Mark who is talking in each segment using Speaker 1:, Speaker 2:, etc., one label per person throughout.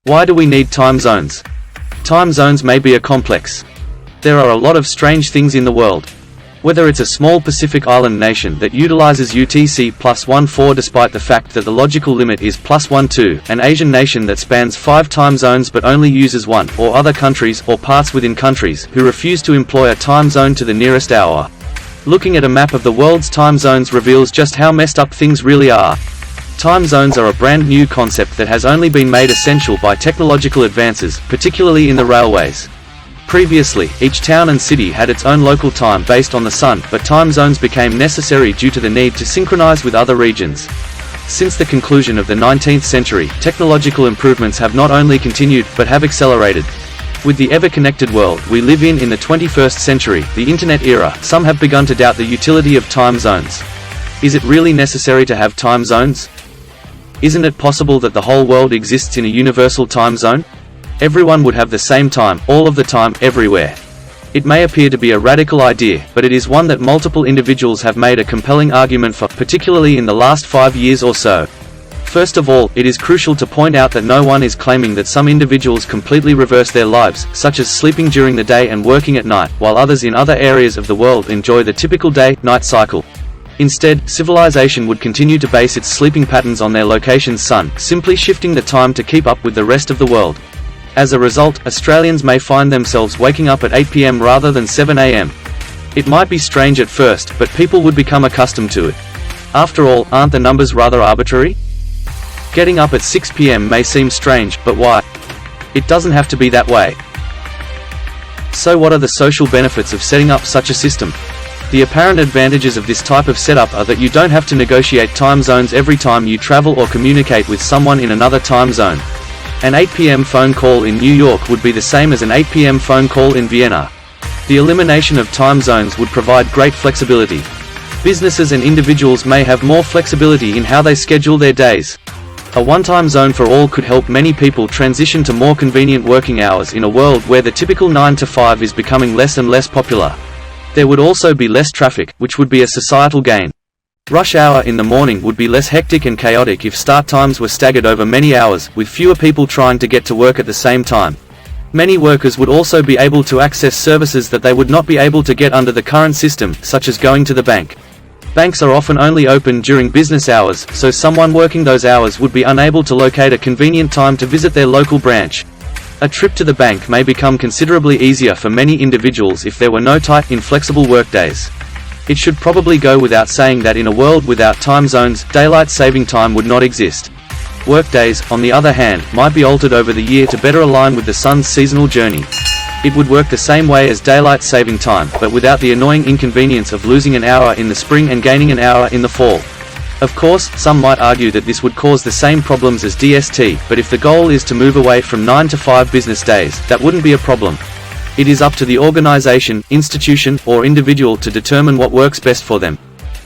Speaker 1: Why do we need time zones? Time zones may be a complex. There are a lot of strange things in the world. Whether it's a small Pacific island nation that utilizes UTC +14 despite the fact that the logical limit is +12, an Asian nation that spans 5 time zones but only uses one, or other countries or parts within countries who refuse to employ a time zone to the nearest hour. Looking at a map of the world's time zones reveals just how messed up things really are. Time zones are a brand new concept that has only been made essential by technological advances, particularly in the railways. Previously, each town and city had its own local time based on the sun, but time zones became necessary due to the need to synchronize with other regions. Since the conclusion of the 19th century, technological improvements have not only continued, but have accelerated. With the ever-connected world we live in the 21st century, the internet era, some have begun to doubt the utility of time zones. Is it really necessary to have time zones? Isn't it possible that the whole world exists in a universal time zone? Everyone would have the same time, all of the time, everywhere. It may appear to be a radical idea, but it is one that multiple individuals have made a compelling argument for, particularly in the last 5 years or so. First of all, it is crucial to point out that no one is claiming that some individuals completely reverse their lives, such as sleeping during the day and working at night, while others in other areas of the world enjoy the typical day-night cycle. Instead, civilization would continue to base its sleeping patterns on their location's sun, simply shifting the time to keep up with the rest of the world. As a result, Australians may find themselves waking up at 8 p.m. rather than 7 a.m. It might be strange at first, but people would become accustomed to it. After all, aren't the numbers rather arbitrary? Getting up at 6 p.m. may seem strange, but why? It doesn't have to be that way. So what are the social benefits of setting up such a system? The apparent advantages of this type of setup are that you don't have to negotiate time zones every time you travel or communicate with someone in another time zone. An 8 p.m. phone call in New York would be the same as an 8 p.m. phone call in Vienna. The elimination of time zones would provide great flexibility. Businesses and individuals may have more flexibility in how they schedule their days. A one-time zone for all could help many people transition to more convenient working hours in a world where the typical 9 to 5 is becoming less and less popular. There would also be less traffic, which would be a societal gain. Rush hour in the morning would be less hectic and chaotic if start times were staggered over many hours, with fewer people trying to get to work at the same time. Many workers would also be able to access services that they would not be able to get under the current system, such as going to the bank. Banks are often only open during business hours, so someone working those hours would be unable to locate a convenient time to visit their local branch. A trip to the bank may become considerably easier for many individuals if there were no tight, inflexible workdays. It should probably go without saying that in a world without time zones, daylight saving time would not exist. Workdays, on the other hand, might be altered over the year to better align with the sun's seasonal journey. It would work the same way as daylight saving time, but without the annoying inconvenience of losing an hour in the spring and gaining an hour in the fall. Of course, some might argue that this would cause the same problems as DST, but if the goal is to move away from 9 to 5 business days, that wouldn't be a problem. It is up to the organization, institution, or individual to determine what works best for them.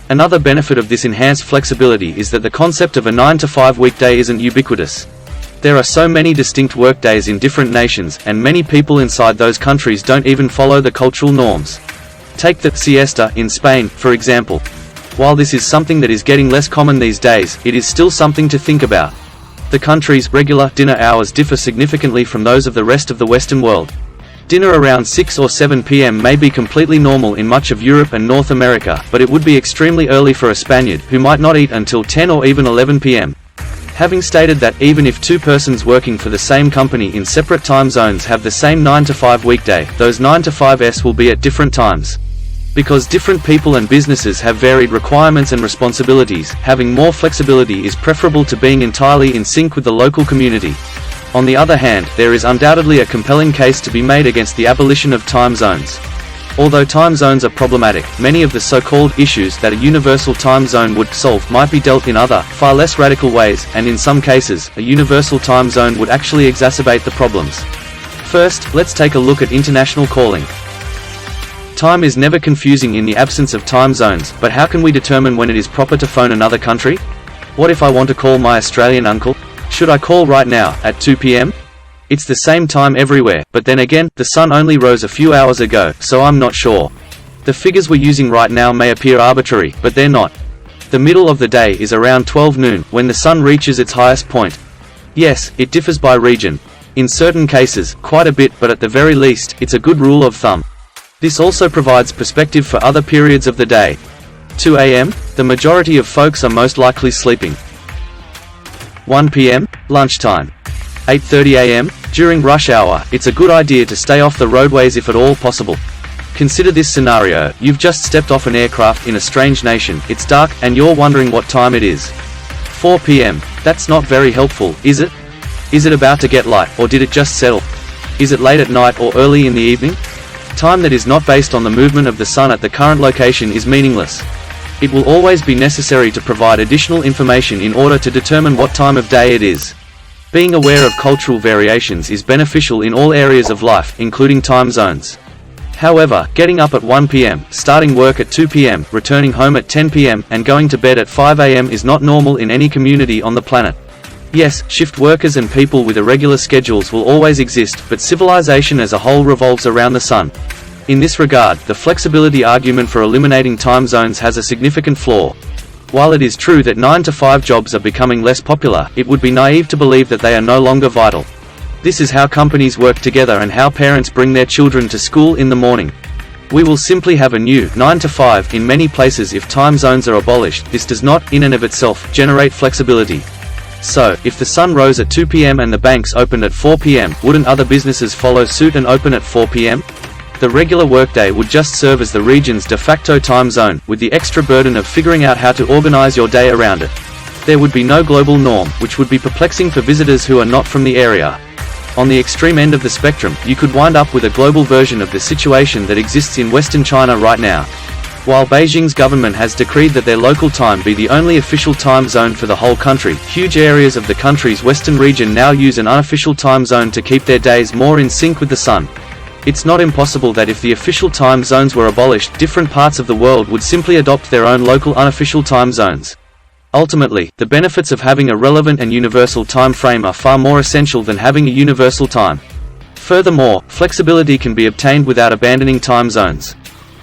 Speaker 1: Another benefit of this enhanced flexibility is that the concept of a 9 to 5 weekday isn't ubiquitous. There are so many distinct workdays in different nations, and many people inside those countries don't even follow the cultural norms. Take the siesta in Spain, for example. While this is something that is getting less common these days, it is still something to think about. The country's regular dinner hours differ significantly from those of the rest of the Western world. Dinner around 6 or 7 p.m. may be completely normal in much of Europe and North America, but it would be extremely early for a Spaniard, who might not eat until 10 or even 11 p.m. Having stated that, even if two persons working for the same company in separate time zones have the same 9 to 5 weekday, those 9 to 5s will be at different times. Because different people and businesses have varied requirements and responsibilities, having more flexibility is preferable to being entirely in sync with the local community. On the other hand, there is undoubtedly a compelling case to be made against the abolition of time zones. Although time zones are problematic, many of the so-called issues that a universal time zone would solve might be dealt in other, far less radical ways, and in some cases, a universal time zone would actually exacerbate the problems. First, let's take a look at international calling. Time is never confusing in the absence of time zones, but how can we determine when it is proper to phone another country? What if I want to call my Australian uncle? Should I call right now, at 2 p.m? It's the same time everywhere, but then again, the sun only rose a few hours ago, so I'm not sure. The figures we're using right now may appear arbitrary, but they're not. The middle of the day is around 12 noon, when the sun reaches its highest point. Yes, it differs by region. In certain cases, quite a bit, but at the very least, it's a good rule of thumb. This also provides perspective for other periods of the day. 2 a.m. The majority of folks are most likely sleeping. 1 p.m. Lunchtime. 8:30 a.m. During rush hour, it's a good idea to stay off the roadways if at all possible. Consider this scenario: you've just stepped off an aircraft in a strange nation, it's dark, and you're wondering what time it is. 4 p.m. That's not very helpful, is it? Is it about to get light, or did it just settle? Is it late at night or early in the evening? Time that is not based on the movement of the sun at the current location is meaningless. It will always be necessary to provide additional information in order to determine what time of day it is. Being aware of cultural variations is beneficial in all areas of life, including time zones. However, getting up at 1 p.m., starting work at 2 p.m., returning home at 10 p.m., and going to bed at 5 a.m. is not normal in any community on the planet. Yes, shift workers and people with irregular schedules will always exist, but civilization as a whole revolves around the sun. In this regard, the flexibility argument for eliminating time zones has a significant flaw. While it is true that 9-to-5 jobs are becoming less popular, it would be naive to believe that they are no longer vital. This is how companies work together and how parents bring their children to school in the morning. We will simply have a new 9-to-5 in many places if time zones are abolished. This does not, in and of itself, generate flexibility. So, if the sun rose at 2 p.m. and the banks opened at 4 p.m., wouldn't other businesses follow suit and open at 4 p.m.? The regular workday would just serve as the region's de facto time zone, with the extra burden of figuring out how to organize your day around it. There would be no global norm, which would be perplexing for visitors who are not from the area. On the extreme end of the spectrum, you could wind up with a global version of the situation that exists in Western China right now. While Beijing's government has decreed that their local time be the only official time zone for the whole country, huge areas of the country's western region now use an unofficial time zone to keep their days more in sync with the sun. It's not impossible that if the official time zones were abolished, different parts of the world would simply adopt their own local unofficial time zones. Ultimately, the benefits of having a relevant and universal time frame are far more essential than having a universal time. Furthermore, flexibility can be obtained without abandoning time zones.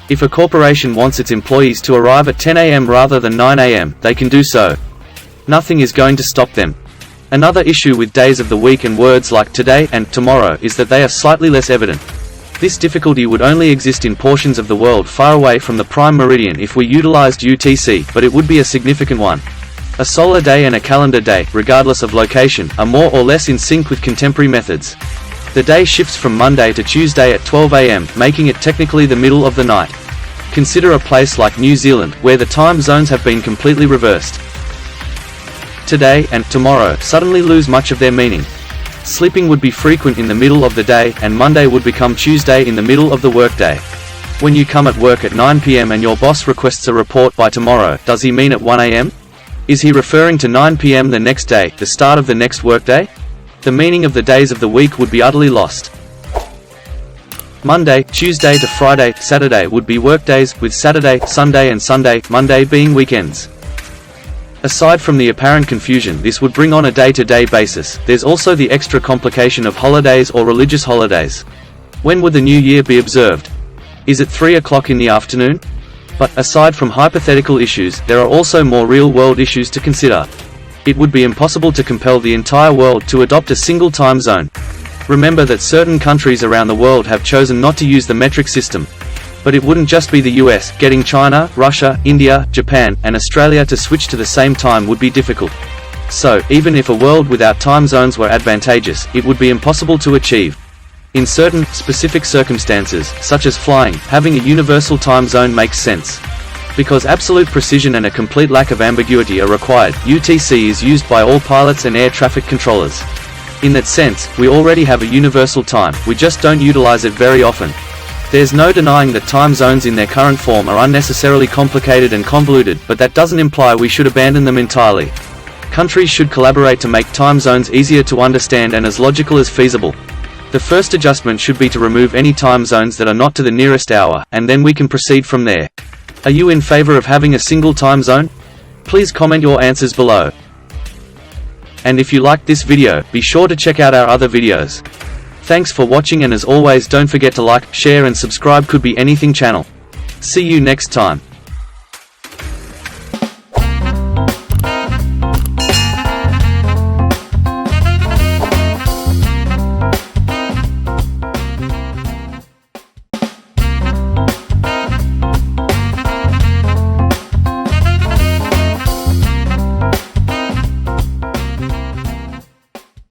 Speaker 1: If a corporation wants its employees to arrive at 10 a.m. rather than 9 a.m., they can do so. Nothing is going to stop them. Another issue with days of the week and words like today and tomorrow is that they are slightly less evident. This difficulty would only exist in portions of the world far away from the prime meridian if we utilized UTC, but it would be a significant one. A solar day and a calendar day, regardless of location, are more or less in sync with contemporary methods. The day shifts from Monday to Tuesday at 12 a.m., making it technically the middle of the night. Consider a place like New Zealand, where the time zones have been completely reversed. Today and tomorrow suddenly lose much of their meaning. Sleeping would be frequent in the middle of the day, and Monday would become Tuesday in the middle of the workday. When you come at work at 9 p.m. and your boss requests a report by tomorrow, does he mean at 1 a.m.? Is he referring to 9 p.m. the next day, the start of the next workday? The meaning of the days of the week would be utterly lost. Monday, Tuesday to Friday, Saturday would be workdays, with Saturday, Sunday and Sunday, Monday being weekends. Aside from the apparent confusion this would bring on a day-to-day basis, there's also the extra complication of holidays or religious holidays. When would the new year be observed? Is it 3 o'clock in the afternoon? But, aside from hypothetical issues, there are also more real-world issues to consider. It would be impossible to compel the entire world to adopt a single time zone. Remember that certain countries around the world have chosen not to use the metric system. But it wouldn't just be the US. Getting China, Russia, India, Japan, and Australia to switch to the same time would be difficult. So, even if a world without time zones were advantageous, it would be impossible to achieve. In certain, specific circumstances, such as flying, having a universal time zone makes sense. Because absolute precision and a complete lack of ambiguity are required, UTC is used by all pilots and air traffic controllers. In that sense, we already have a universal time, we just don't utilize it very often. There's no denying that time zones in their current form are unnecessarily complicated and convoluted, but that doesn't imply we should abandon them entirely. Countries should collaborate to make time zones easier to understand and as logical as feasible. The first adjustment should be to remove any time zones that are not to the nearest hour, and then we can proceed from there. Are you in favor of having a single time zone? Please comment your answers below. And if you liked this video, be sure to check out our other videos. Thanks for watching, and as always, don't forget to like, share and subscribe. Could be anything channel. See you next time.